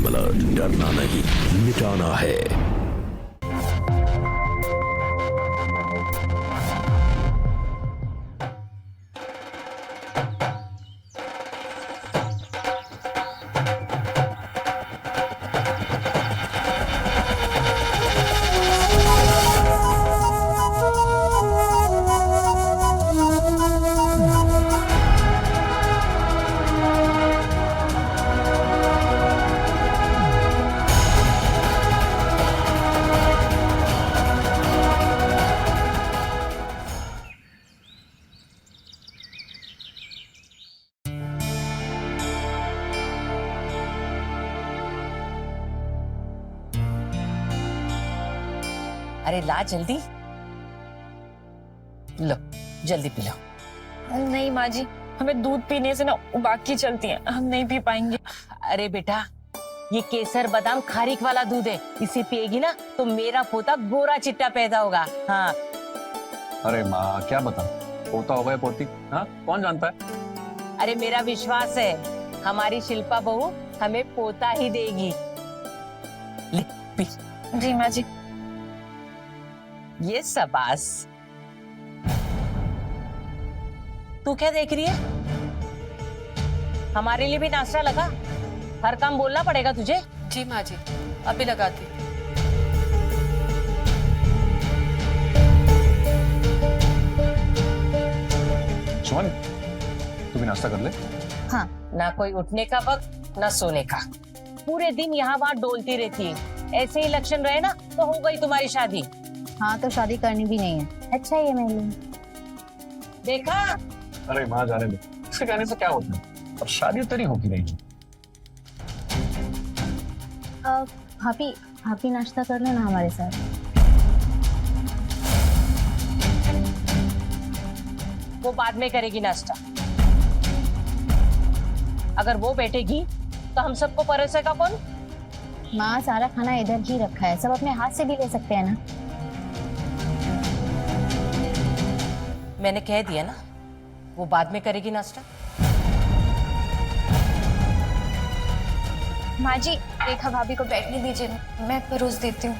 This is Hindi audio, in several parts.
क्राइम अलर्ट, डरना नहीं मिटाना है। अरे ला जल्दी, लो जल्दी पी लो। नहीं माँ जी, हमें दूध पीने से ना उबाकी चलती है, हम नहीं पी पाएंगे। अरे बेटा, ये केसर बादाम खारिक वाला दूध है, इसे पिएगी ना तो मेरा पोता गोरा चिट्टा पैदा होगा। हाँ। अरे माँ क्या बता, पोता होगा या पोती, हाँ कौन जानता है। अरे मेरा विश्वास है, हमारी शिल्पा बहू हमें पोता ही देगी। ले पी। जी माँ जी। ये शाबाश। तू क्या देख रही है? हमारे लिए भी नाश्ता लगा, हर काम बोलना पड़ेगा तुझे। जी माँ जी, अभी लगाती। सुमन तू भी नाश्ता कर ले। हाँ, ना कोई उठने का वक्त ना सोने का, पूरे दिन यहाँ वहाँ डोलती रहती है। ऐसे ही लक्षण रहे ना तो हो गई तुम्हारी शादी। हाँ तो शादी करनी भी नहीं है। अच्छा ये मेरे लिए देखा। अरे माँ जाने दे, इसके कहने से क्या होता है, और शादी तेरी होगी नहीं। भाभी नाश्ता कर लेना हमारे साथ। वो बाद में करेगी नाश्ता, अगर वो बैठेगी तो हम सबको परोसेगा कौन? माँ सारा खाना इधर ही रखा है, सब अपने हाथ से भी ले सकते हैं ना। मैंने कह दिया ना, वो बाद में करेगी नाश्ता। माँ जी, रेखा भाभी को बैठने दीजिए, मैं परोस देती हूँ।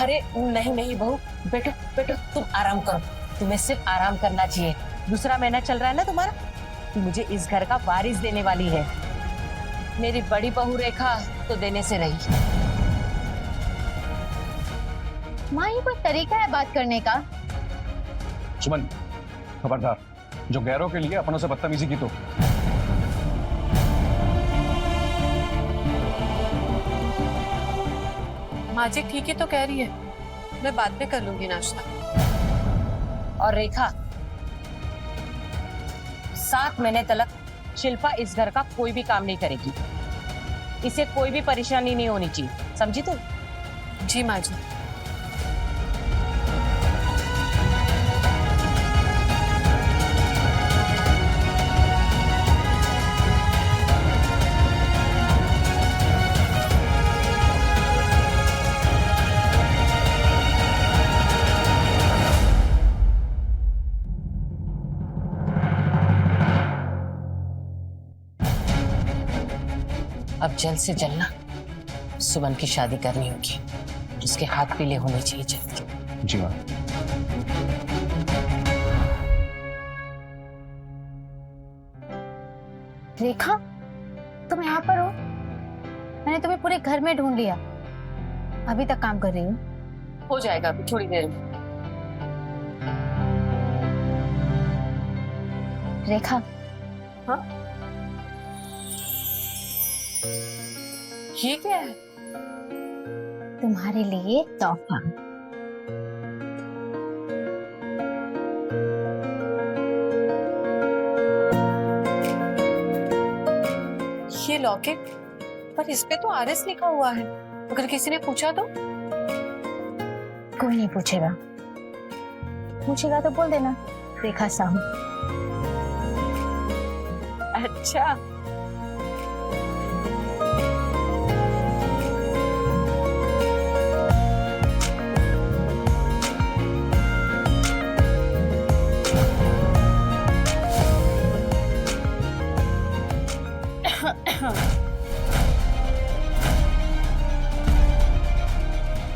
अरे नहीं नहीं बहू, बैठो बैठो, तुम आराम करो, तुम्हें सिर्फ आराम करना चाहिए। दूसरा महीना चल रहा है ना तुम्हारा, मुझे इस घर का वारिस देने वाली है। मेरी बड़ी बहू रेखा तो देने से रही। माँ ये कोई तरीका है बात करने का? सुमन खबरदार, जो गैरों के लिए अपनों से बदतमीजी की तो। माँ जी ठीक ही तो कह रही है, मैं बाद में कर लूंगी नाश्ता। और रेखा, 7 महीने तक शिल्पा इस घर का कोई भी काम नहीं करेगी, इसे कोई भी परेशानी नहीं होनी चाहिए, समझी तू? जी माँ जी। अब जल्द से जल्द ना सुमन की शादी करनी होगी, उसके हाथ पीले होने चाहिए जल्दी। जी माँ। रेखा तुम यहाँ पर हो? मैंने तुम्हें पूरे घर में ढूंढ लिया, अभी तक काम कर रही हूँ। हो जाएगा अभी थोड़ी देर में। रेखा। हाँ ये क्या है? तुम्हारे लिए तोहफा। ये लॉकेट, पर इस पे तो आरएस लिखा हुआ है, अगर किसी ने पूछा तो? कोई नहीं पूछेगा, पूछेगा तो बोल देना रेखा साहू। अच्छा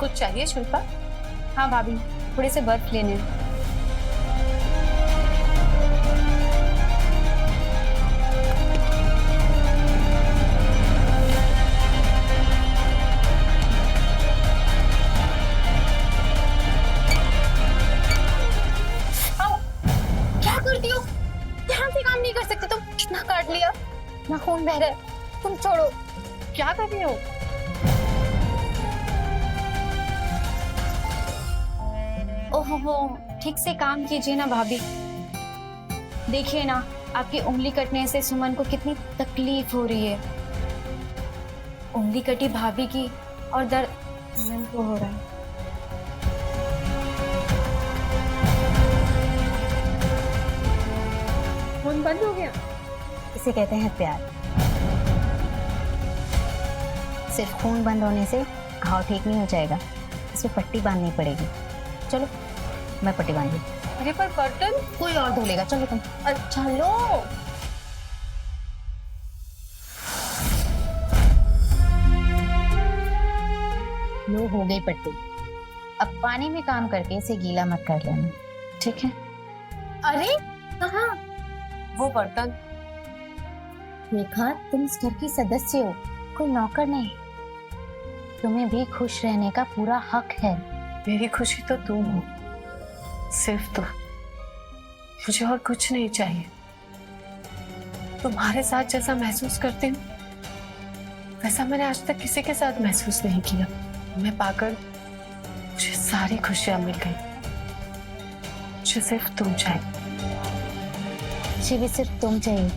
कुछ चाहिए शिल्पा? हाँ भाभी, थोड़े से बर्फ लेने हैं। आओ, क्या करती हो? ध्यान से काम नहीं कर सकते तुम? कितना काट लिया ना, खून बह रहा है। तुम छोड़ो। क्या कर रही हो? ओहो, ठीक से काम कीजिए ना भाभी। देखिए ना, आपकी उंगली कटने से सुमन को कितनी तकलीफ हो रही है। उंगली कटी भाभी की और दर्द सुमन को हो रहा है। फोन बंद हो गया? इसे कहते हैं प्यार। सिर्फ खून बंद होने से घाव ठीक नहीं हो जाएगा, इसमें पट्टी बांधनी पड़ेगी। चलो, मैं पट्टी बांध दूं। अरे पर बर्तन कोई और धो लेगा। चलो तुम। अच्छा लो। लो, हो गई पट्टी। अब पानी में काम करके इसे गीला मत कर लेना, ठीक है? अरे कहाँ? वो बर्तन। रेखा, तुम इस घर की सदस्य हो, कोई नौकर नहीं। तुम्हें भी खुश रहने का पूरा हक है। मेरी खुशी तो तुम हो, सिर्फ तुम। मुझे और कुछ नहीं चाहिए। तुम्हारे साथ जैसा महसूस करती हूँ वैसा मैंने आज तक किसी के साथ महसूस नहीं किया। मैं पाकर मुझे सारी खुशियां मिल गई। मुझे सिर्फ तुम चाहिए। मुझे भी सिर्फ तुम चाहिए।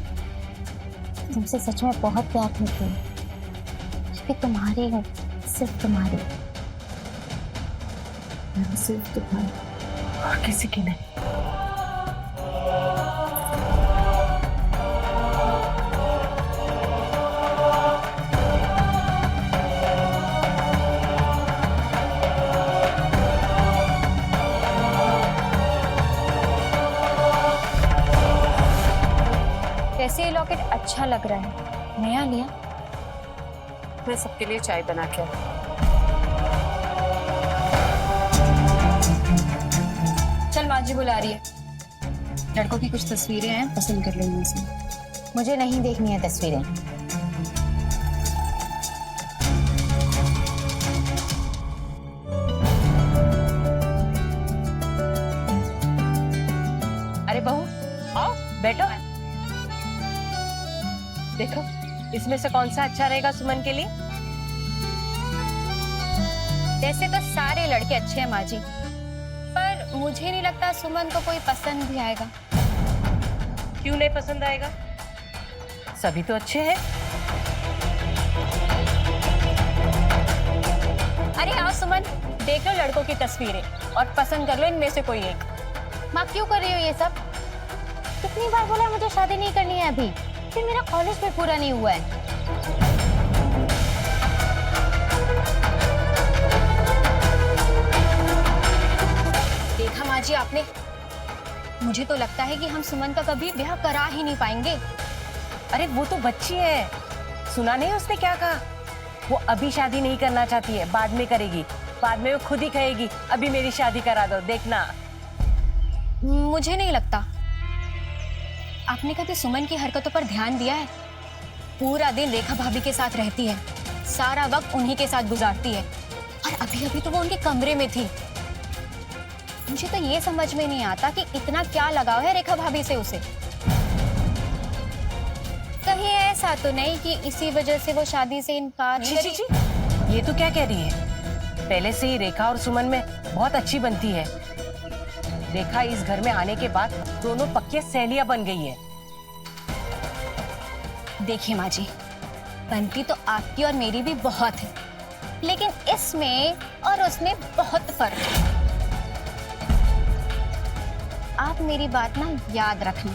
तुमसे सच में बहुत प्यार करती हूँ। मैं भी तुम्हारी हूँ, सिर्फ तुम्हारी। मैं सिर्फ तुम्हारी और किसी की नहीं। कैसे ये लॉकेट अच्छा लग रहा है? नया लिया? मैं सबके लिए चाय बना के आई। चल, माँ जी बुला रही है। लड़कों की कुछ तस्वीरें हैं, पसंद कर लेंगे इसे। मुझे नहीं देखनी है तस्वीरें। अरे बहू, आओ बैठो। देखो, इसमें से कौन सा अच्छा रहेगा सुमन के लिए? वैसे तो सारे लड़के अच्छे हैं माँ जी, पर मुझे नहीं लगता सुमन को कोई पसंद भी आएगा। क्यों नहीं पसंद आएगा? सभी तो अच्छे हैं। अरे आओ सुमन, देख लो लड़कों की तस्वीरें और पसंद कर लो इनमें से कोई एक। माँ क्यों कर रही हो ये सब? कितनी बार बोला है मुझे शादी नहीं करनी है अभी, फिर मेरा कॉलेज भी पूरा नहीं हुआ है। देखा माँ जी आपने, मुझे तो लगता है कि हम सुमन का कभी ब्याह करा ही नहीं पाएंगे। अरे वो तो बच्ची है, सुना नहीं उसने क्या कहा? वो अभी शादी नहीं करना चाहती है, बाद में करेगी। बाद में वो खुद ही कहेगी अभी मेरी शादी करा दो, देखना। मुझे नहीं लगता। आपने कभी सुमन की हरकतों पर ध्यान दिया है? पूरा दिन रेखा भाभी के साथ रहती है, सारा वक्त उन्हीं के साथ गुजारती है, और अभी अभी तो वो उनके कमरे में थी। मुझे तो ये समझ में नहीं आता कि इतना क्या लगाव है रेखा भाभी से उसे। कहीं ऐसा तो नहीं कि इसी वजह से वो शादी से इनकार नहीं छी, छी, छी, ये तो क्या कह रही है? पहले से ही रेखा और सुमन में बहुत अच्छी बनती है। रेखा इस घर में आने के बाद दोनों पक्की सहेलियां बन गई है। देखिए माँ जी, बनती तो आपकी और मेरी भी बहुत है, लेकिन इसमें और उसमें बहुत फर्क है। आप मेरी बात ना याद रखना।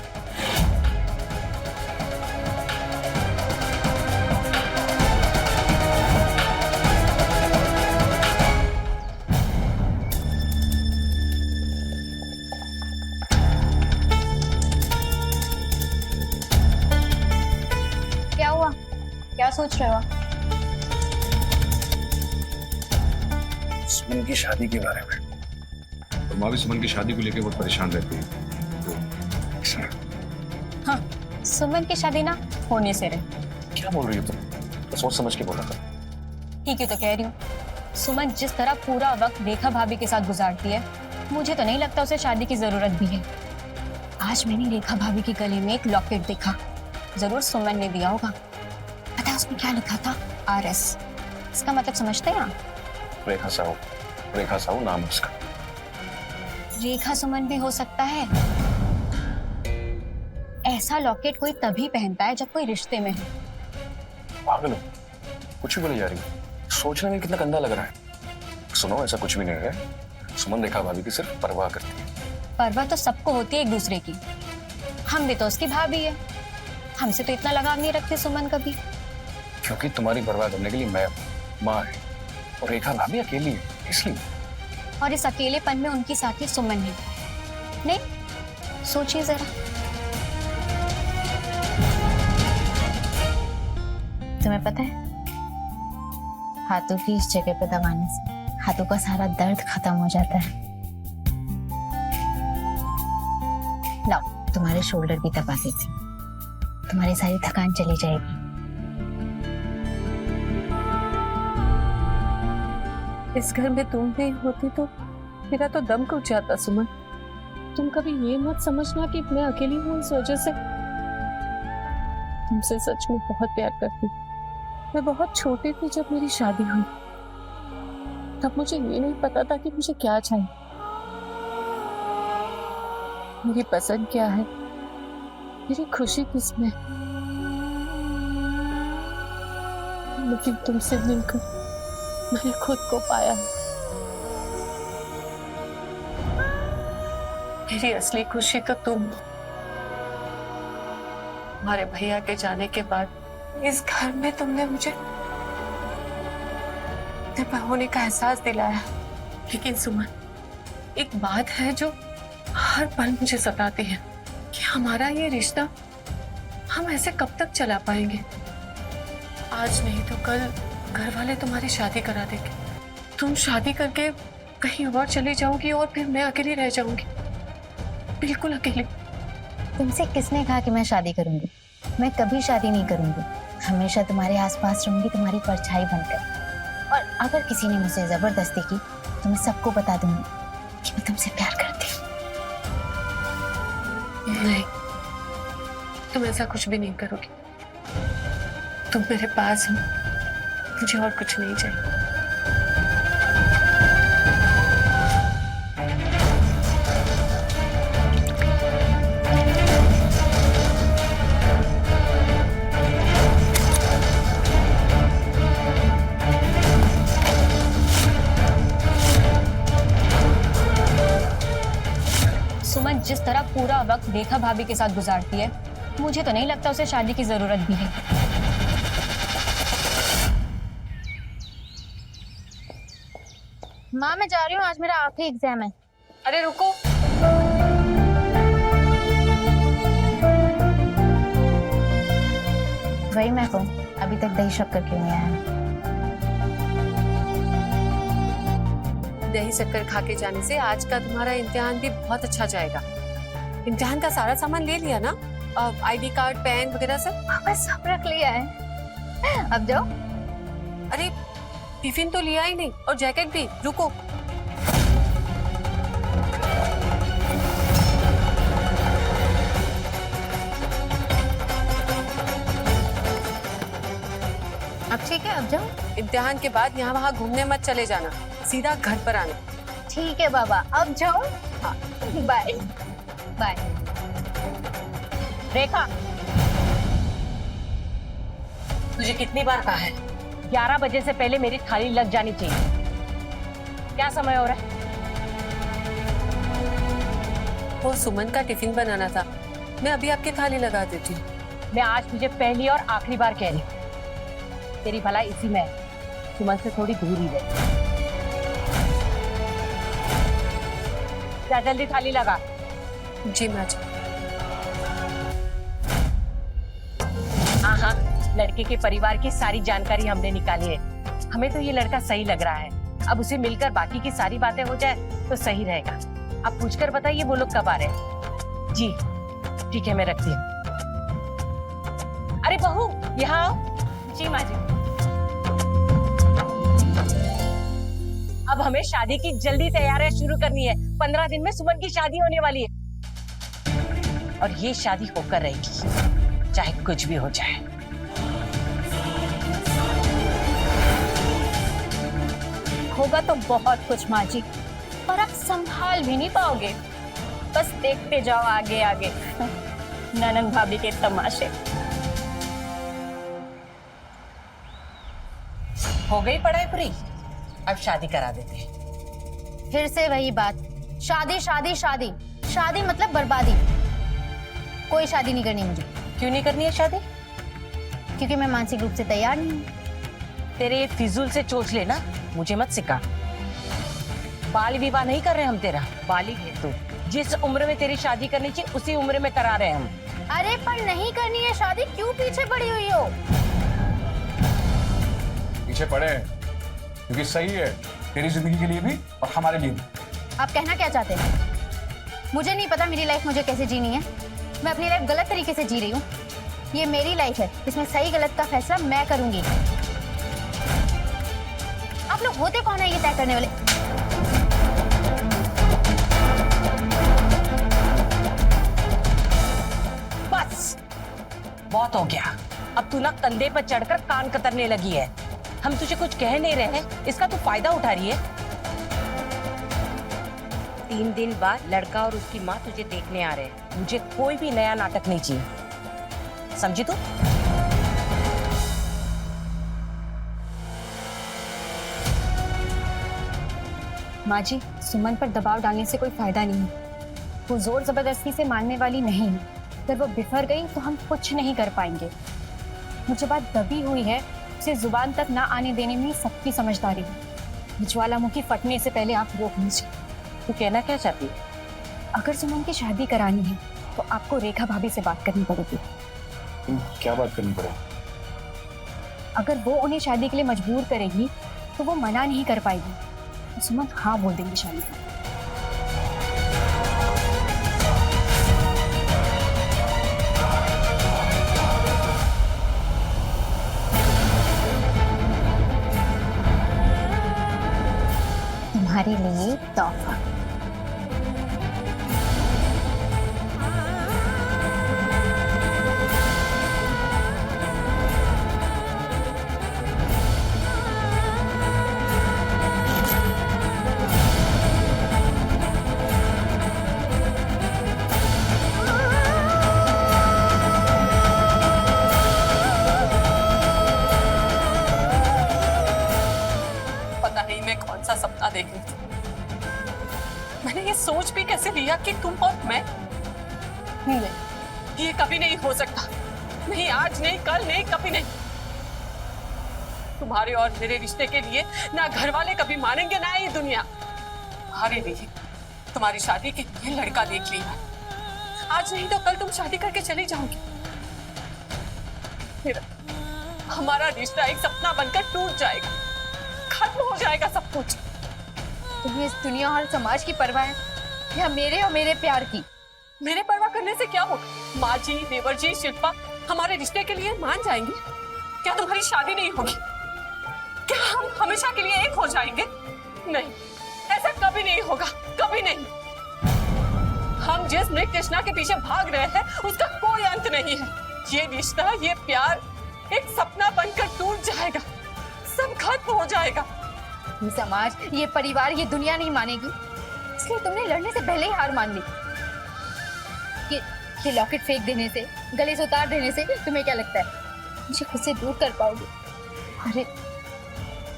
क्या हुआ? क्या सोच रहे हो? सुमन की शादी के बारे में। तो माँ भी सुमन की शादी को लेकर बहुत परेशान रहती है। हाँ, सुमन की शादी ना होने से रहे। क्या बोल रही हो तुम? तो सोच समझ के बोला था। ठीक है तो कह रही हूँ, सुमन जिस तरह पूरा वक्त रेखा भाभी के साथ गुजारती है, मुझे तो नहीं लगता उसे शादी की जरूरत भी है। आज मैंने रेखा भाभी की गले में एक लॉकेट देखा, जरूर सुमन ने दिया होगा। पता है उसमें क्या लिखा था? RS। इसका मतलब समझते हैं आप? रेखा साहू नाम है उसका। रेखा सुमन भी हो सकता है। ऐसा लॉकेट कोई तभी पहनता है जब कोई रिश्ते में हो। पागल हो, कुछ भी बोली जा रही है। सोचने में कितना गंदा लग रहा है। सुनो, ऐसा कुछ भी नहीं है। सुमन रेखा भाभी की सिर्फ परवाह करती है। परवाह तो सबको होती है एक दूसरे की। हम भी तो उसकी भाभी है, हमसे तो इतना लगाव नहीं रखती सुमन कभी। क्योंकि तुम्हारी परवाह करने के लिए मैं, माँ है, और रेखा भाभी अकेली है, इसलिए। और इस अकेलेपन में उनकी साथी सुमन है। नहीं, सोचिए जरा। तुम्हें पता है, हाथों की इस जगह पे दबाने से हाथों का सारा दर्द खत्म हो जाता है। लाओ, तुम्हारे शोल्डर भी दबा देती हूँ, तुम्हारी सारी थकान चली जाएगी। इस घर में तुम नहीं होती तो मेरा तो दम घुट जाता सुमन। तुम कभी ये मत समझना कि मैं अकेली हूँ इस वजह से। तुमसे सच में बहुत प्यार करती हूँ। मैं बहुत छोटी थी जब मेरी शादी हुई, तब मुझे ये नहीं पता था कि मुझे क्या चाहिए, मेरी पसंद क्या है, मेरी खुशी किसमें। लेकिन तुमसे मिलकर मैंने खुद को पाया। मेरी असली खुशी तो तुम। हमारे भैया के जाने के बाद इस घर में तुमने मुझे अपने होने का एहसास दिलाया। लेकिन सुमन, एक बात है जो हर पल मुझे सताती है कि हमारा ये रिश्ता हम ऐसे कब तक चला पाएंगे। आज नहीं तो कल घर वाले तुम्हारी शादी करा देंगे। तुम शादी करके कहीं और चली जाओगी और फिर मैं अकेली रह जाऊंगी, बिल्कुल अकेली। तुमसे किसने कहा कि मैं शादी करूंगी? मैं कभी शादी नहीं करूंगी, हमेशा तुम्हारे आसपास रहूंगी, तुम्हारी परछाई बनकर। और अगर किसी ने मुझसे जबरदस्ती की तो मैं सबको बता दूंगी कि मैं तुमसे प्यार करती हूँ। नहीं, तुम ऐसा कुछ भी नहीं करोगी। तुम मेरे पास हो, मुझे और कुछ नहीं चाहिए। सुमन जिस तरह पूरा वक्त रेखा भाभी के साथ गुजारती है, मुझे तो नहीं लगता उसे शादी की जरूरत भी है। माँ, मैं जा रही हूँ, आज मेरा आखिरी एग्जाम है। अरे रुको, वही मैं कहूँ, अभी तक दही शक्कर क्यों नहीं आया? दही शक्कर खा के जाने से आज का तुम्हारा इम्तिहान भी बहुत अच्छा जाएगा। इम्तिहान का सारा सामान ले लिया ना? ID कार्ड, पेन वगैरह सब? पापा सब रख लिया है, अब जाओ। अरे टिफिन तो लिया ही नहीं, और जैकेट भी। रुको, अब ठीक है, अब जाओ। इम्तिहान के बाद यहाँ वहाँ घूमने मत चले जाना, सीधा घर पर आना। ठीक है बाबा, अब जाओ। हाँ, बाय बाय। रेखा, तुझे कितनी बार कहा है 11 बजे से पहले मेरी थाली लग जानी चाहिए। क्या समय हो रहा है? वो सुमन का टिफिन बनाना था, मैं अभी आपकी थाली लगा देती हूँ। मैं आज तुझे पहली और आखिरी बार कह रही हूँ, तेरी भलाई इसी में है, सुमन से थोड़ी दूर ही रह। जा जल्दी थाली लगा। जी माँ जी। हाँ हाँ, लड़के के परिवार की सारी जानकारी हमने निकाली है। हमें तो ये लड़का सही लग रहा है। अब उसे मिलकर बाकी की सारी बातें हो जाए तो सही रहेगा। आप पूछकर बताइए वो लोग कब आ रहे हैं। जी ठीक है, मैं रखती हूँ। अरे बहू यहाँ आओ। जी माँ जी। अब हमें शादी की जल्दी तैयारियां शुरू करनी है। 15 दिन में सुमन की शादी होने वाली है और ये शादी होकर रहेगी, चाहे कुछ भी हो जाए। होगा तो बहुत कुछ माँ जी, पर आप संभाल भी नहीं पाओगे। बस देखते जाओ आगे आगे ननद भाभी के तमाशे। हो गई पढ़ाई पूरी, अब शादी करा देते हैं। फिर से वही बात, शादी शादी शादी, शादी मतलब बर्बादी। कोई शादी नहीं करनी मुझे। क्यों नहीं करनी है शादी? क्योंकि मैं मानसिक रूप से तैयार नहीं हूँ। तेरे ये फिजूल से चोच लेना मुझे मत सिखा। बाल विवाह नहीं कर रहे हम तेरा, बालिग है तू। जिस उम्र में तेरी शादी करनी चाहिए उसी उम्र में करा रहे हैं हम। अरे पर नहीं करनी है शादी, क्यों पीछे पड़ी हुई हो? पीछे पड़े हैं क्योंकि सही है तेरी जिंदगी के लिए भी और हमारे लिए भी। आप कहना क्या चाहते हैं? मुझे नहीं पता मेरी लाइफ मुझे कैसे जीनी है। मैं अपनी लाइफ गलत तरीके से जी रही हूँ। ये मेरी लाइफ है, इसमें सही गलत का फैसला मैं करूंगी। आप लोग होते कौन है ये तय करने वाले? बस बहुत हो गया। अब तू ना कंधे पर चढ़कर कान कतरने लगी है। हम तुझे कुछ कह नहीं रहे हैं, इसका तू फायदा उठा रही है। 3 दिन बाद लड़का और उसकी माँ तुझे देखने आ रहे हैं। मुझे कोई भी नया नाटक नहीं चाहिए, समझी तू? माँ जी, सुमन पर दबाव डालने से कोई फायदा नहीं है। वो जोर जबरदस्ती से मानने वाली नहीं है। अगर वो बिफर गई तो हम कुछ नहीं कर पाएंगे। मुझे बात दबी हुई है, उसे जुबान तक ना आने देने में सबकी समझदारी है। ज्वालामुखी फटने से पहले आप रोक लीजिए। तू कहना क्या चाहती है? अगर सुमन की शादी करानी है तो आपको रेखा भाभी से बात करनी पड़ेगी। क्या बात करनी पड़ेगी? अगर वो उन्हें शादी के लिए मजबूर करेगी तो वो मना नहीं कर पाएगी। तो सुमन हाँ बोल देंगी शादी पर। तुम्हारे लिए तोहफा। पता नहीं मैं कौन सा सपना देख रही थी। मैंने ये सोच भी कैसे लिया कि तुम और मैं, नहीं, ये कभी नहीं हो सकता। नहीं, आज नहीं, कल नहीं, कभी नहीं। तुम्हारे और मेरे रिश्ते के लिए ना घर वाले कभी मानेंगे ना ये दुनिया। तुम्हारे लिए, तुम्हारी शादी के लिए लड़का देख लिया। आज नहीं तो कल तुम शादी करके चली जाओगी। फिर हमारा रिश्ता एक सपना बनकर टूट जाएगा, खत्म हो जाएगा सब कुछ। तुम्हें इस दुनिया और समाज की परवाह है या मेरे और मेरे प्यार की? मेरे परवाह करने से क्या होगा? माँ जी, देवर जी, शिल्पा हमारे रिश्ते के लिए मान जाएंगे? क्या तुम्हारी शादी नहीं होगी? क्या हम हमेशा के लिए एक हो जाएंगे? नहीं, ऐसा कभी नहीं होगा, कभी नहीं। हम जिस मृग तृष्णा के पीछे भाग रहे हैं उसका कोई अंत नहीं है। ये रिश्ता, ये प्यार एक सपना बनकर टूट जाएगा, सब खत्म हो जाएगा। ये समाज, ये परिवार, ये दुनिया नहीं मानेगी, इसलिए तुमने लड़ने से पहले ही हार मान ली। ये लॉकेट फेंक देने से, गले से उतार देने से तुम्हें क्या लगता है मुझे खुद से दूर कर पाओगे? अरे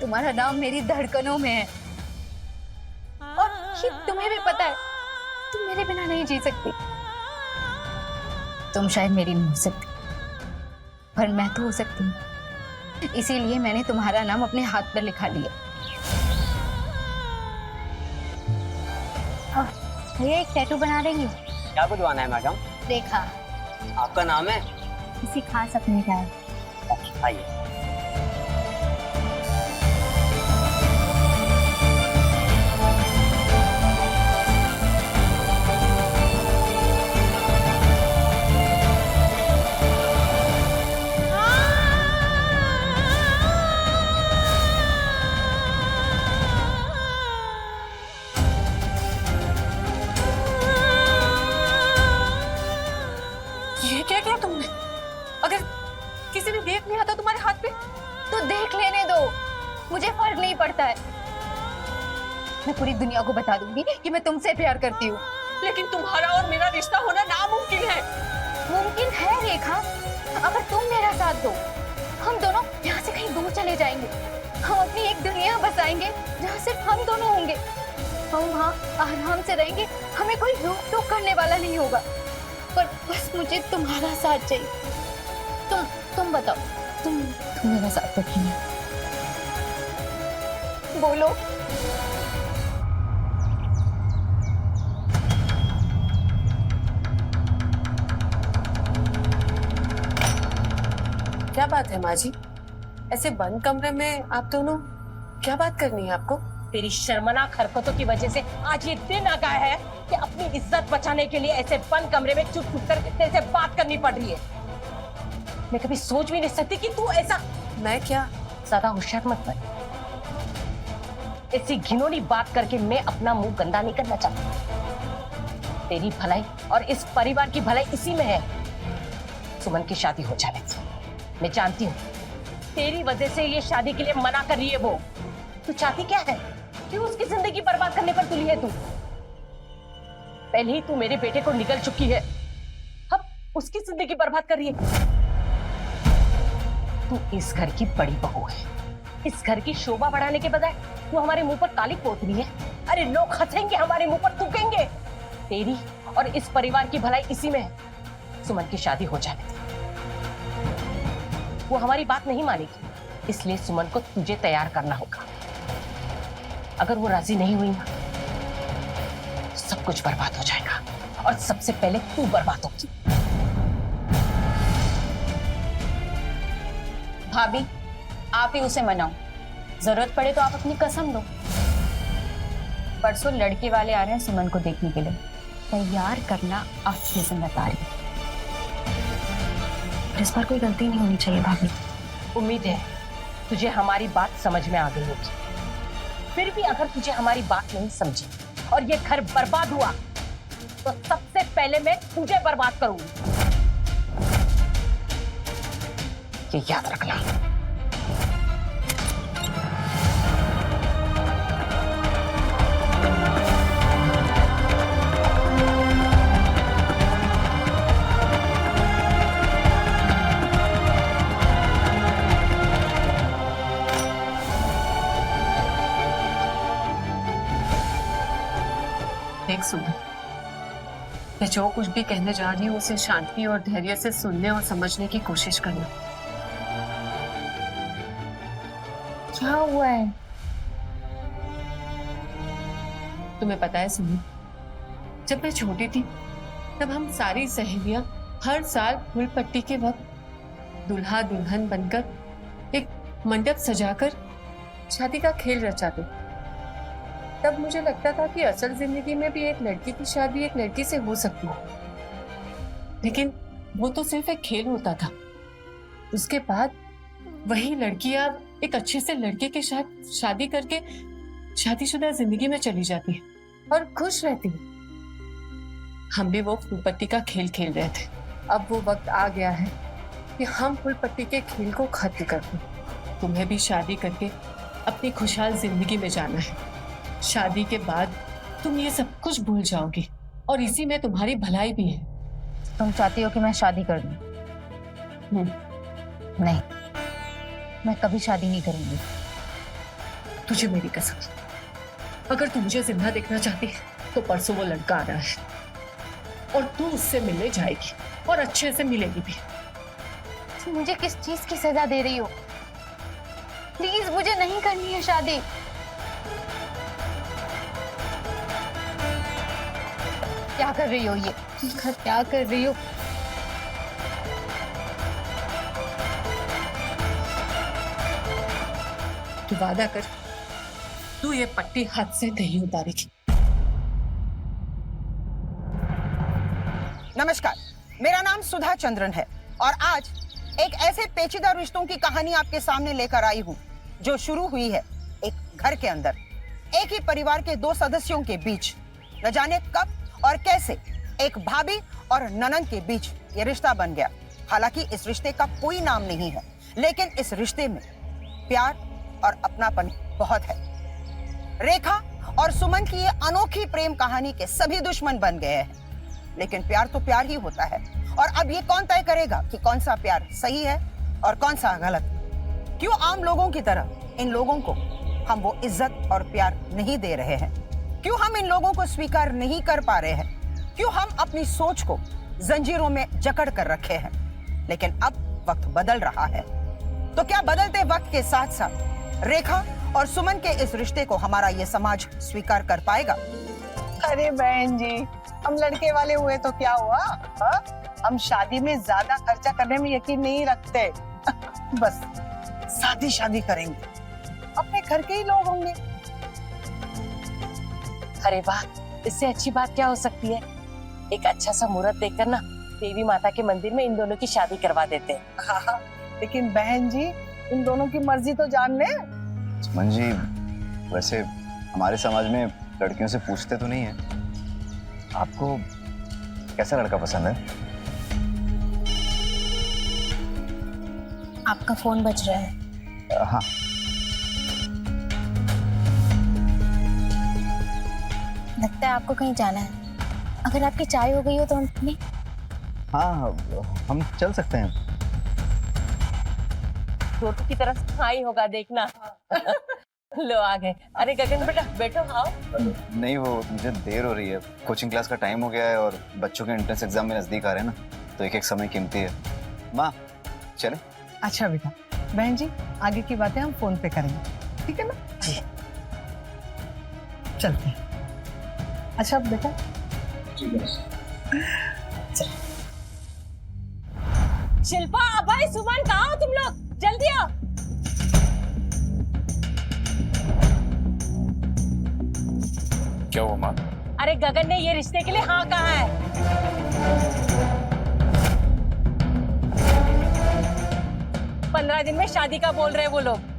तुम्हारा नाम मेरी धड़कनों में है और ये तुम्हें भी पता है। तुम मेरे बिना नहीं जी सकती। तुम शायद मेरी नहीं हो सकती, पर मैं तो हो सकती हूँ। इसीलिए मैंने तुम्हारा नाम अपने हाथ पर लिखा लिया। भैया एक टैटू बना देंगे? क्या बनवाना है मैडम? रेखा। आपका नाम है? किसी खास अपने का है। आइए। तो देख लेने दो, मुझे फर्क नहीं पड़ता है। मैं पूरी दुनिया को बता दूंगी कि मैं तुमसे प्यार करती हूँ। लेकिन तुम्हारा और मेरा रिश्ता होना नामुमकिन है। मुमकिन है रेखा, अगर तुम मेरा साथ दो, हम दोनों यहाँ से कहीं दूर चले जाएंगे। हम अपनी एक दुनिया बसाएंगे जहाँ सिर्फ हम दोनों होंगे। हम वहाँ आराम से रहेंगे, हमें कोई रोक टोक करने वाला नहीं होगा। पर बस मुझे तुम्हारा साथ चाहिए। तुम बताओ, तुम मेरा साथ रखेंगे? बोलो। क्या बात है माँ जी, ऐसे बंद कमरे में आप दोनों क्या बात करनी है आपको? तेरी शर्मनाक हरकतों की वजह से आज ये दिन आ गया है कि अपनी इज्जत बचाने के लिए ऐसे बंद कमरे में चुप चुप कर तेरे से बात करनी पड़ रही है। मैं कभी सोच भी नहीं सकती कि तू ऐसा। मैं क्या? ज्यादा होशियार मत बन। ऐसी घिनौनी बात करके मैं अपना मुंह गंदा नहीं करना चाहती। तेरी भलाई और इस परिवार की भलाई इसी में है। सुमन की शादी हो जाने से मैं जानती हूँ तेरी वजह से ये शादी के लिए मना कर रही है वो। तू चाहती क्या है? क्यों उसकी जिंदगी बर्बाद करने पर तुली है तू? पहले ही तू मेरे बेटे को निगल चुकी है, अब उसकी जिंदगी बर्बाद कर रही है। तू इस घर की बड़ी बहू है, इस घर की शोभा बढ़ाने के बजाय तू हमारे मुंह पर काली पोत रही है। अरे लोग हंसेंगे, हमारे मुंह पर थूकेंगे। तेरी और इस परिवार की भलाई इसी में है। सुमन की शादी हो जाने दे। वो हमारी बात नहीं मानेगी, इसलिए सुमन को तुझे तैयार करना होगा। अगर वो राजी नहीं हुई ना, सब कुछ बर्बाद हो जाएगा और सबसे पहले तू बर्बाद होगी। भाभी, आप ही उसे मनाओ, जरूरत पड़े तो आप अपनी कसम दो। परसों लड़के वाले आ रहे हैं सुमन को देखने के लिए, तैयार करना आपकी जिम्मेदारी। इस पर कोई गलती नहीं होनी चाहिए भाभी। उम्मीद है तुझे हमारी बात समझ में आ गई होगी। फिर भी अगर तुझे हमारी बात नहीं समझी और ये घर बर्बाद हुआ तो सबसे पहले मैं तुझे बर्बाद करूंगी, ये याद रखना। देख सुमन, मैं जो कुछ भी कहने जा रही हूँ उसे शांति और धैर्य से सुनने और समझने की कोशिश करना। क्या हुआ है? तुम्हें पता है सुमन, जब मैं छोटी थी तब हम सारी सहेलियां हर साल फूल पट्टी के वक्त दुल्हा दुल्हन बनकर एक मंडप सजाकर शादी का खेल रचाते। तब मुझे लगता था कि असल जिंदगी में भी एक लड़की की शादी एक लड़की से हो सकती है, लेकिन वो तो सिर्फ एक खेल होता था। उसके बाद वही लड़कियां एक अच्छे से लड़के के साथ शादी करके शादीशुदा जिंदगी में चली जाती है और खुश रहती है। हम भी वो फूलपट्टी का खेल खेल रहे थे। अब वो वक्त आ गया है कि हम फूलपट्टी के खेल को खत्म कर दें। तुम्हें भी शादी करके अपनी खुशहाल जिंदगी में जाना है। शादी के बाद तुम ये सब कुछ भूल जाओगी और इसी में तुम्हारी भलाई भी है। तुम चाहती हो कि मैं शादी कर दूं? नहीं, मैं कभी शादी नहीं करूंगी। तुझे मेरी कसम, अगर तू मुझे जिंदा देखना चाहती है तो परसों वो लड़का आ रहा है और तू उससे मिलने जाएगी और अच्छे से मिलेगी भी। तुम मुझे किस चीज की सजा दे रही हो? प्लीज, मुझे नहीं करनी है शादी। क्या कर रही हो ये? क्या कर रही हो? तू वादा कर, तू ये पट्टी हाथ से नहीं उतारेगी। नमस्कार, मेरा नाम सुधा चंद्रन है और आज एक ऐसे पेचीदा रिश्तों की कहानी आपके सामने लेकर आई हूँ जो शुरू हुई है एक घर के अंदर, एक ही परिवार के दो सदस्यों के बीच। न जाने कब और कैसे एक भाभी और ननंद के बीच ये रिश्ता बन गया। हालांकि इस रिश्ते का कोई नाम नहीं है, लेकिन इस रिश्ते में प्यार और अपनापन बहुत है। रेखा और सुमन की ये अनोखी प्रेम कहानी के सभी दुश्मन बन गए हैं, लेकिन प्यार तो प्यार ही होता है। और अब ये कौन तय करेगा कि कौन सा प्यार सही है और कौन सा गलत? क्यों आम लोगों की तरह इन लोगों को हम वो इज्जत और प्यार नहीं दे रहे हैं? क्यों हम इन लोगों को स्वीकार नहीं कर पा रहे हैं? क्यों हम अपनी सोच को जंजीरों में जकड़ कर रखे हैं? लेकिन अब वक्त बदल रहा है, तो क्या बदलते वक्त के साथ साथ रेखा और सुमन के इस रिश्ते को हमारा ये समाज स्वीकार कर पाएगा? अरे बहन जी, हम लड़के वाले हुए तो क्या हुआ? हा? हम शादी में ज्यादा खर्चा करने में यकीन नहीं रखते। बस शादी शादी करेंगे, अपने घर के ही लोग होंगे। अरे वाह, इससे अच्छी बात क्या हो सकती है? एक अच्छा सा मुहूर्त देखकर ना देवी माता के मंदिर में इन दोनों की शादी करवा देते हैं। हाँ, लेकिन बहन जी, इन दोनों की मर्जी तो जान ले। सुमन जी, वैसे हमारे समाज में लड़कियों से पूछते तो नहीं है, आपको कैसा लड़का पसंद है? आपका फोन बज रहा है। हाँ। लगता है आपको कहीं जाना है। अगर आपकी चाय हो गई हो तो हम हाँ, हम चल सकते हैं। छोटू की तरफ हाँ ही होगा, देखना। लो आ गए। अरे गगन बेटा बैठो, आओ। नहीं, वो मुझे देर हो रही है, कोचिंग क्लास का टाइम हो गया है और बच्चों के एंट्रेंस एग्जाम में नजदीक आ रहे हैं ना, तो एक एक समय कीमती है। माँ चले? अच्छा बेटा, बहन जी आगे की बातें हम फोन पे करेंगे, ठीक है ना? जी चलते हैं। अच्छा बेटा, शिल्पा, अभय, सुमन, कहाँ हो तुम लोग? जल्दी आओ। क्या हुआ माँ? अरे गगन ने ये रिश्ते के लिए हाँ कहा है। 15 दिन में शादी का बोल रहे हैं वो लोग।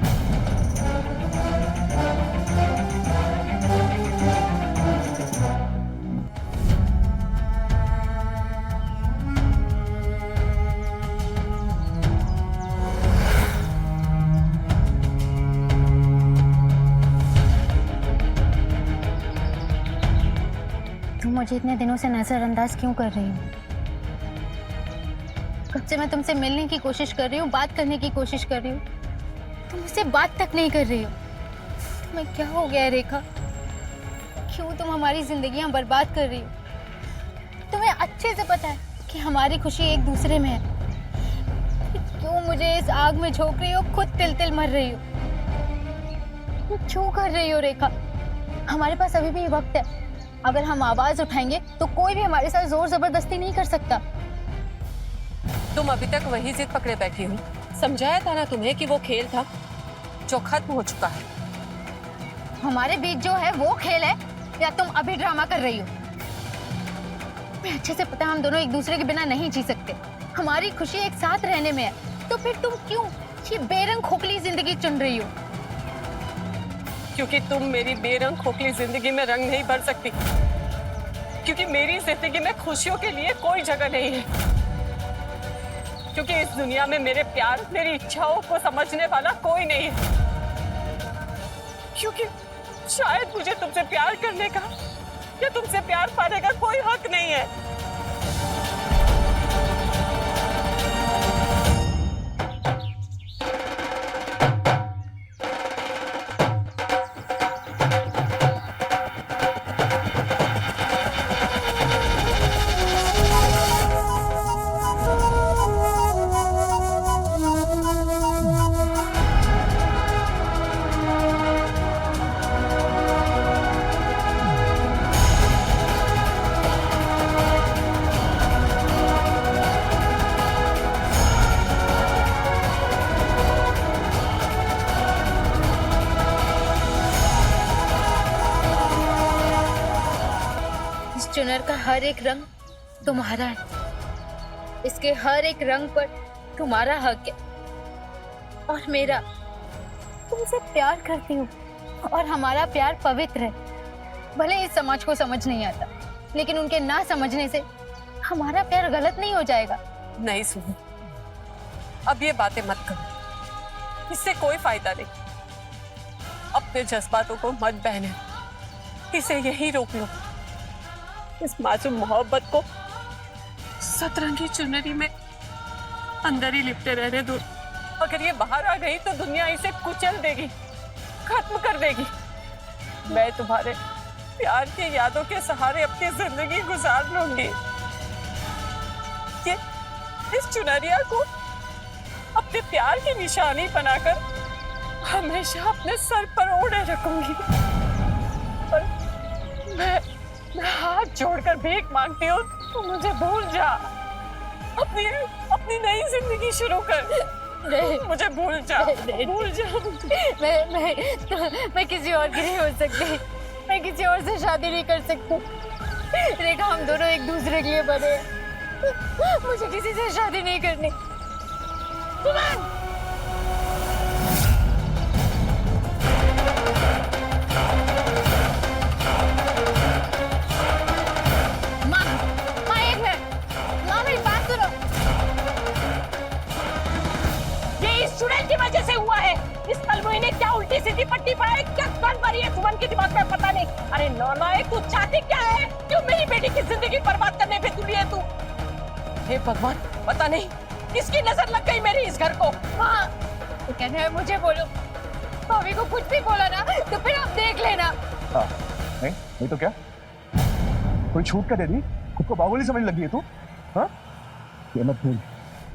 तुम मुझे इतने दिनों से नजरअंदाज क्यों कर रही हो? कब से मैं तुमसे मिलने की कोशिश कर रही हूँ, बात करने की कोशिश कर रही हूँ, तुम मुझसे बात तक नहीं कर रही हो। तुम्हें क्या हो गया है रेखा? क्यों तुम हमारी जिंदगियां बर्बाद कर रही हो? तुम्हें अच्छे से पता है कि हमारी खुशी एक दूसरे में है, क्यों मुझे इस आग में झोंक रही हो, खुद तिल तिल मर रही हो? तुम क्यों कर रही हो रेखा? हमारे पास अभी भी वक्त है, अगर हम आवाज उठाएंगे तो कोई भी हमारे साथ जोर जबरदस्ती नहीं कर सकता। तुम अभी तक वही जिद पकड़े बैठी हो। समझाया था ना तुम्हें कि वो खेल था जो खत्म हो चुका है। हमारे बीच जो है वो खेल है या तुम अभी ड्रामा कर रही हो? मैं अच्छे से पता है हम दोनों एक दूसरे के बिना नहीं जी सकते, हमारी खुशी एक साथ रहने में है, तो फिर तुम क्यों ये बेरंग खोखली जिंदगी चुन रही हो? क्योंकि तुम मेरी बेरंग खोखली जिंदगी में रंग नहीं भर सकती, क्योंकि मेरी जिंदगी में खुशियों के लिए कोई जगह नहीं है, क्योंकि इस दुनिया में मेरे प्यार, मेरी इच्छाओं को समझने वाला कोई नहीं है, क्योंकि शायद मुझे तुमसे प्यार करने का या तुमसे प्यार पाने का कोई हक नहीं है। चुनर का हर एक रंग तुम्हारा है, इसके हर एक रंग पर तुम्हारा हक है और मेरा। तुमसे प्यार करती हूँ और हमारा प्यार पवित्र है। भले इस समाज को समझ नहीं आता, लेकिन उनके ना समझने से हमारा प्यार गलत नहीं हो जाएगा। नहीं सुनो, अब ये बातें मत करो। इससे कोई फायदा नहीं। अपने जज्बातों को मत बहने, इसे यही रोक लो। इस मासूम मोहब्बत को सतरंगी चुनरी में अंदर ही लिपटे रहने दो। अगर ये बाहर आ गई तो दुनिया इसे कुचल देगी, खत्म कर देगी। मैं तुम्हारे प्यार की यादों के सहारे अपनी जिंदगी गुजार लूंगी। ये इस चुनरिया को अपने प्यार की निशानी बनाकर हमेशा अपने सर पर ओढ़े रखूंगी। और मैं हाथ जोड़कर भीख मांगती हूँ, तो मुझे भूल जा। अपनी नई जिंदगी शुरू कर। नहीं, मुझे भूल जा, भूल जा। मैं किसी और की नहीं हो सकती। मैं किसी और से शादी नहीं कर सकती। रेखा, हम दोनों एक दूसरे के लिए बने। मुझे किसी से शादी नहीं करनी। सुमन! माँ एक मिनट। माँ मेरी बात सुनो। ये इस चुड़ैल की वजह से हुआ है। इस कलमुई ने क्या उल्टी सीधी पट्टी पढ़ाई, क्या गन भरी है सुमन के दिमाग में, पता नहीं। अरे नालायक, तू चाहती क्या है? क्यों मेरी बेटी की जिंदगी बर्बाद करने पे तुली है तू? हे भगवान, पता नहीं किसकी नजर लग गई मेरी इस घर को। हाँ, तो कहना है मुझे बोलो। भाभी को कुछ भी बोला ना तो फिर आप देख लेना। हाँ, नहीं तो क्या? कोई छूट कर दे दी? खुद को बाहुबली समझ लगी है तू? हाँ? ये मत भूल,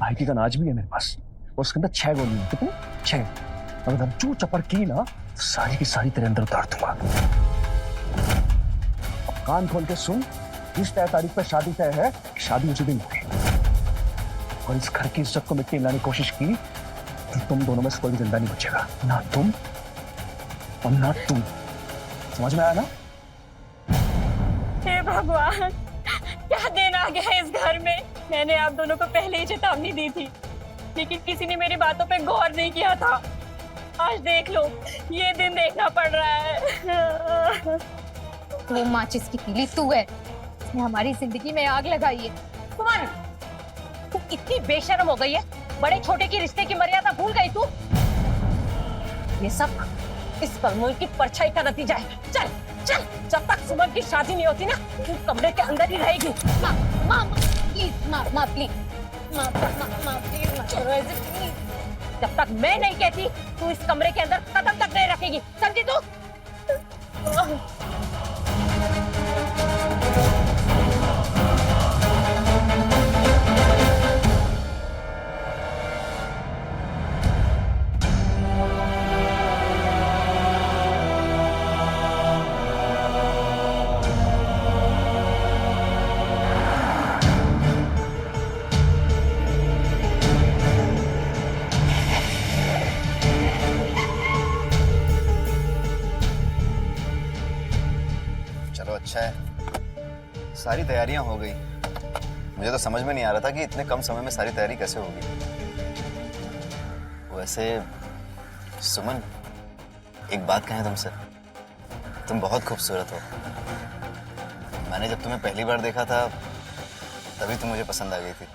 भाई की गन आज भी है मेरे पास। उसके अंदर 6 गोली है। कितनी? 6। अगर हम चू चपर की ना तो सारी की सारी तेरे अंदर उतार दूंगा। अब कान खोल के सुन, इस तय तारीख पे शादी तय है। शादी उसी दिन होगी। और इस घर की इज्जत को मिट्टी मिलाने की कोशिश की तो तुम दोनों में से कोई भी जिंदा नहीं बचेगा। ना तुम और ना तुम। समझ में आया ना? हे भगवान, क्या दिन आ गया इस घर में। मैंने आप दोनों को पहले ही चेतावनी दी थी, लेकिन किसी ने मेरी बातों पे गौर नहीं किया था। आज देख लो, ये दिन देखना पड़ रहा है। वो माचिस की तीली तू है, उसने हमारी जिंदगी में आग लगाई है। सुमन, तू इतनी बेशर्म हो गई है। बड़े छोटे की रिश्ते की मर्यादा भूल गई तू। ये सब इस कलमुई की परछाई का नतीजा है। चल चल, जब तक सुमन की शादी नहीं होती ना, तू कमरे के अंदर ही रहेगी। माँ प्लीज, माँ प्लीज, माँ प्लीज मत करो ऐसे प्लीज। जब तक मैं नहीं कहती, तू इस कमरे के अंदर कदम तक नहीं रखेगी, समझी तू? अच्छा है, सारी तैयारियां हो गई। मुझे तो समझ में नहीं आ रहा था कि इतने कम समय में सारी तैयारी कैसे होगी। वैसे सुमन, एक बात कहें तुमसे, तुम बहुत खूबसूरत हो। मैंने जब तुम्हें पहली बार देखा था तभी तुम मुझे पसंद आ गई थी।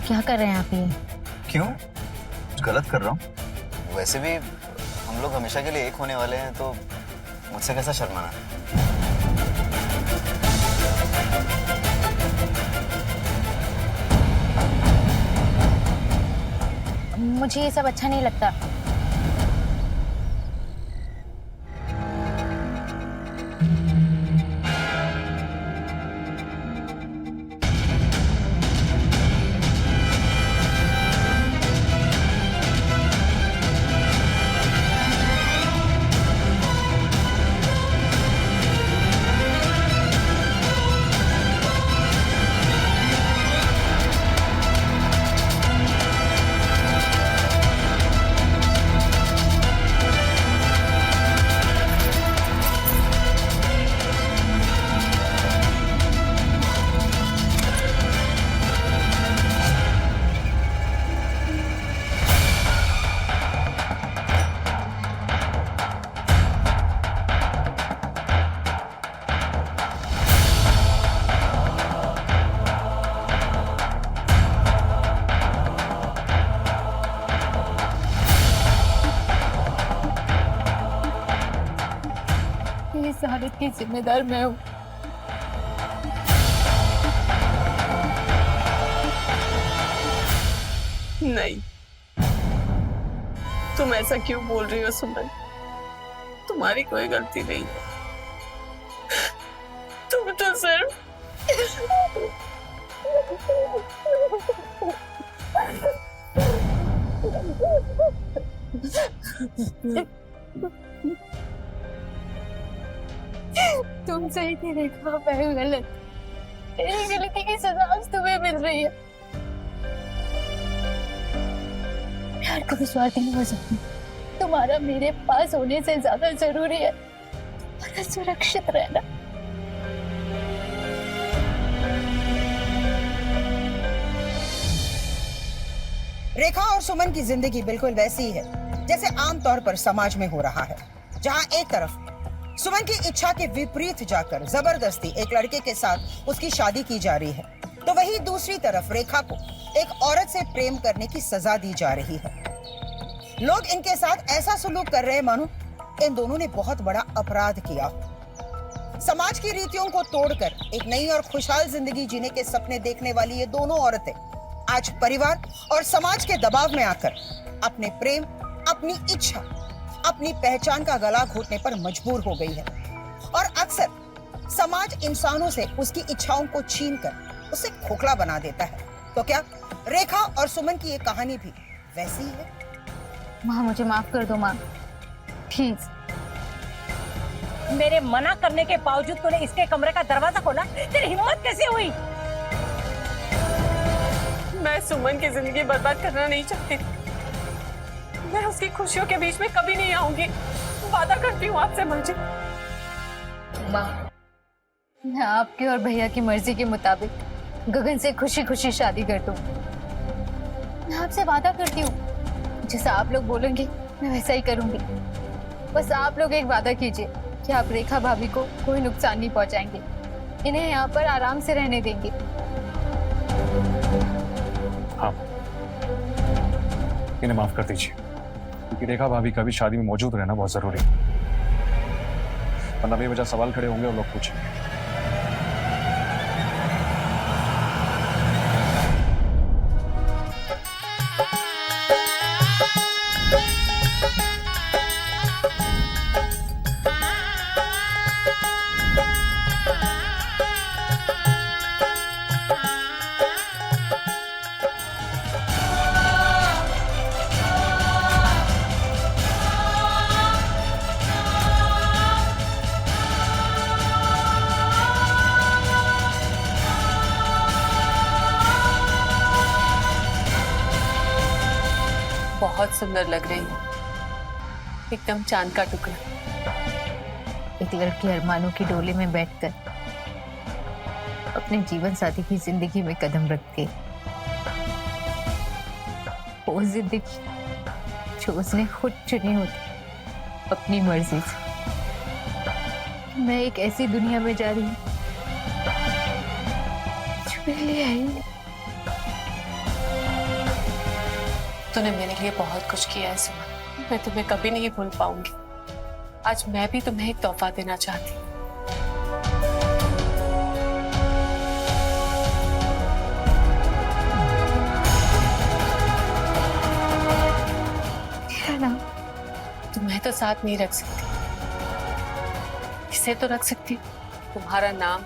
क्या कर रहे हैं आप ये? क्यों? कुछ गलत कर रहा हूँ? वैसे भी हम लोग हमेशा के लिए एक होने वाले हैं, तो मुझसे कैसा शर्माना? मुझे ये सब अच्छा नहीं लगता। हालत की जिम्मेदार मैं हूँ। नहीं, तुम ऐसा क्यों बोल रही हो सुमन? तुम्हारी कोई गलती नहीं है। तुम तो सिर्फ तुम सही थी रेखा, मैं गलत। मेरी गलती की सजा आज तुम्हें मिल रही है। प्यार कभी स्वार्थी नहीं हो सकती। तुम्हारा मेरे पास होने से ज्यादा जरूरी है तुम्हारा सुरक्षित रहना। रेखा और सुमन की जिंदगी बिल्कुल वैसी ही है जैसे आमतौर पर समाज में हो रहा है, जहां एक तरफ सुमन की इच्छा के विपरीत जाकर जबरदस्ती एक लड़के के साथ उसकी शादी की जा रही है, तो वहीं दूसरी तरफ रेखा को एक औरत से प्रेम करने की सजा दी जा रही है। लोग इनके साथ ऐसा सलूक कर रहे हैं मानो इन दोनों ने बहुत बड़ा अपराध किया। समाज की रीतियों को तोड़कर एक नई और खुशहाल जिंदगी जीने के सपने देखने वाली ये दोनों औरतें आज परिवार और समाज के दबाव में आकर अपने प्रेम, अपनी इच्छा, अपनी पहचान का गला घोटने पर मजबूर हो गई है। और अक्सर समाज इंसानों से उसकी इच्छाओं को छीनकर उसे खोखला बना देता है। तो क्या रेखा और सुमन की ये कहानी भी वैसी ही है? माँ मुझे माफ कर दो माँ, प्लीज। मेरे मना करने के बावजूद तूने इसके कमरे का दरवाजा खोला, तेरी हिम्मत कैसे हुई? मैं सुमन की जिंदगी बर्बाद करना नहीं चाहती। मैं उसकी खुशियों के बीच में कभी नहीं आऊंगी। वादा करती हूँ आपसे माँ जी। माँ, मैं आपकी और भैया की मर्जी के मुताबिक गगन से खुशी खुशी शादी कर दूं। मैं आपसे वादा करती हूँ, जैसा आप लोग बोलेंगे मैं वैसा ही करूंगी। बस आप लोग एक वादा कीजिए कि आप रेखा भाभी को कोई नुकसान नहीं पहुंचाएंगे, इन्हें यहाँ पर आराम से रहने देंगे। हाँ, इन्हें माफ कर दीजिए, क्योंकि रेखा भाभी का भी शादी में मौजूद रहना बहुत जरूरी है, वरना बेवजह सवाल खड़े होंगे और लोग पूछेंगे। बहुत सुंदर लग रही है, एकदम चांद का टुकड़ा। एक लड़की अरमानों की डोली में बैठकर अपने जीवन साथी की जिंदगी में कदम रखती है। वो जिंदगी जो उसने खुद चुनी होती अपनी मर्जी से। मैं एक ऐसी दुनिया में जा रही हूँ जो मेरे लिए है ही नहीं। तूने मेरे लिए बहुत कुछ किया है सुमन, मैं तुम्हें कभी नहीं भूल पाऊंगी। आज मैं भी तुम्हें एक तोहफा देना चाहती हूँ। तेरा नाम तुम्हें तो साथ नहीं रख सकती, इसे तो रख सकती हूँ। तुम्हारा नाम,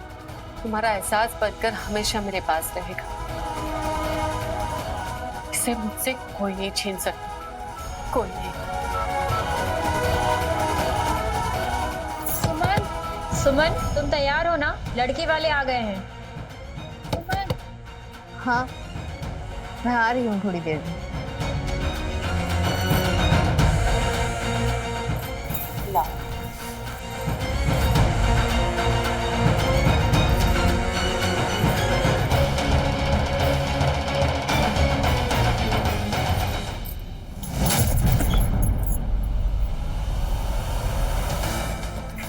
तुम्हारा एहसास बनकर हमेशा मेरे पास रहेगा। इसे मुझसे कोई नहीं छीन सकता, कोई नहीं। सुमन, सुमन तुम तैयार हो ना? लड़की वाले आ गए हैं। सुमन, हाँ मैं आ रही हूँ थोड़ी देर में। ला।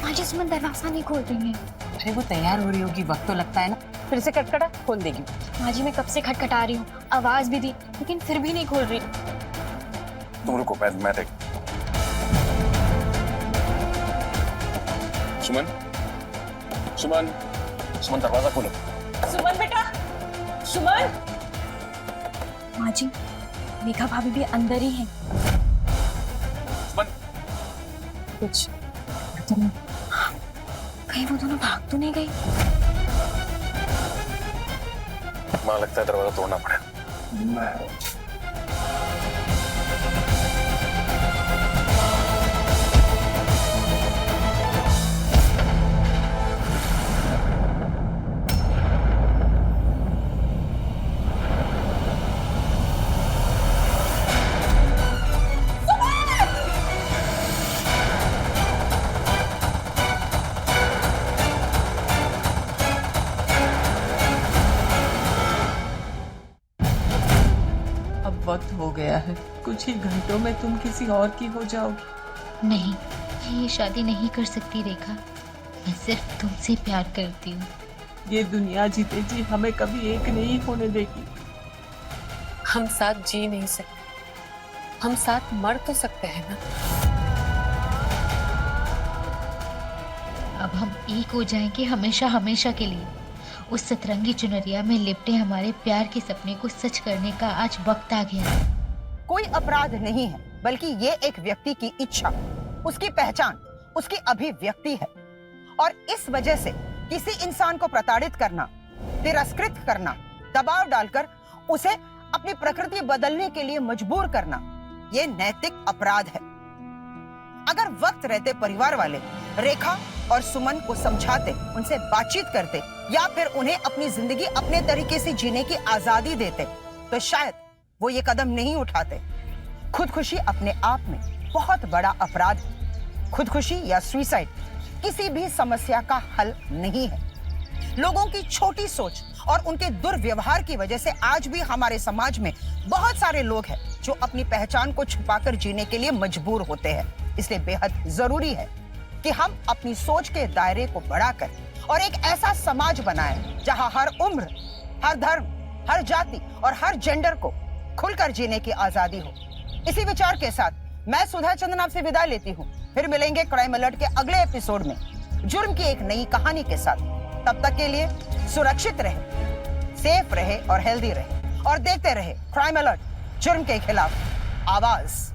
माजी सुमन दरवाजा नहीं खोल रही है। अरे वो तैयार हो रही होगी, वक्त तो लगता है ना, फिर से खटखटा खोल देगी। माजी मैं कब से खटखटा रही हूँ, आवाज भी दी लेकिन फिर भी नहीं खोल रही। तुम रुको, मैं देख। सुमन, सुमन, सुमन दरवाजा खोलो। सुमन बेटा, सुमन। माँ जी, रेखा भाभी भी अंदर ही है। सुमन, कुछ कहीं वो दोनों भाग तो नहीं गई? माँ लगता है दरवाजा तोड़ना पड़ेगा। अब वक्त हो गया है, कुछ ही घंटों में तुम किसी और की हो जाओगी। नहीं, मैं ये शादी नहीं कर सकती रेखा। मैं सिर्फ तुमसे प्यार करती हूँ। ये दुनिया जीते जी हमें कभी एक नहीं होने देगी। हम साथ जी नहीं सकते, हम साथ मर तो सकते हैं ना। अब हम एक हो जाएंगे हमेशा हमेशा के लिए। उस सतरंगी चुनरिया में लिपटे हमारे प्यार के सपने को सच करने का आज वक्त आ गया है। कोई अपराध नहीं है, बल्कि ये एक व्यक्ति की इच्छा, उसकी पहचान, उसकी अभिव्यक्ति है। और इस वजह से किसी इंसान को प्रताड़ित करना, तिरस्कृत करना, दबाव डालकर उसे अपनी प्रकृति बदलने के लिए मजबूर करना, ये नैतिक अपराध है। अगर वक्त रहते परिवार वाले रेखा और सुमन को समझाते, उनसे बातचीत करते, या फिर उन्हें अपनी जिंदगी अपने तरीके से जीने की आजादी देते, तो शायद वो ये कदम नहीं उठाते। खुदकुशी अपने आप में बहुत बड़ा अपराध है। खुदकुशी या सुसाइड किसी भी समस्या का हल नहीं है। लोगों की छोटी सोच और उनके दुर्व्यवहार की वजह से आज भी हमारे समाज में बहुत सारे लोग हैं जो अपनी पहचान को छुपाकर जीने के लिए मजबूर होते हैं। इसलिए बेहद जरूरी है कि हम अपनी सोच के दायरे को बढ़ाकर और एक ऐसा समाज बनाएं जहां हर उम्र, हर धर्म, हर जाति और हर जेंडर को खुलकर जीने की आजादी हो। इसी विचार के साथ मैं सुधा चंद्रन आपसे विदा लेती हूँ। फिर मिलेंगे क्राइम अलर्ट के अगले एपिसोड में जुर्म की एक नई कहानी के साथ। तब तक के लिए सुरक्षित रहे, सेफ रहे और हेल्दी रहे, और देखते रहे क्राइम अलर्ट, जुर्म के खिलाफ आवाज।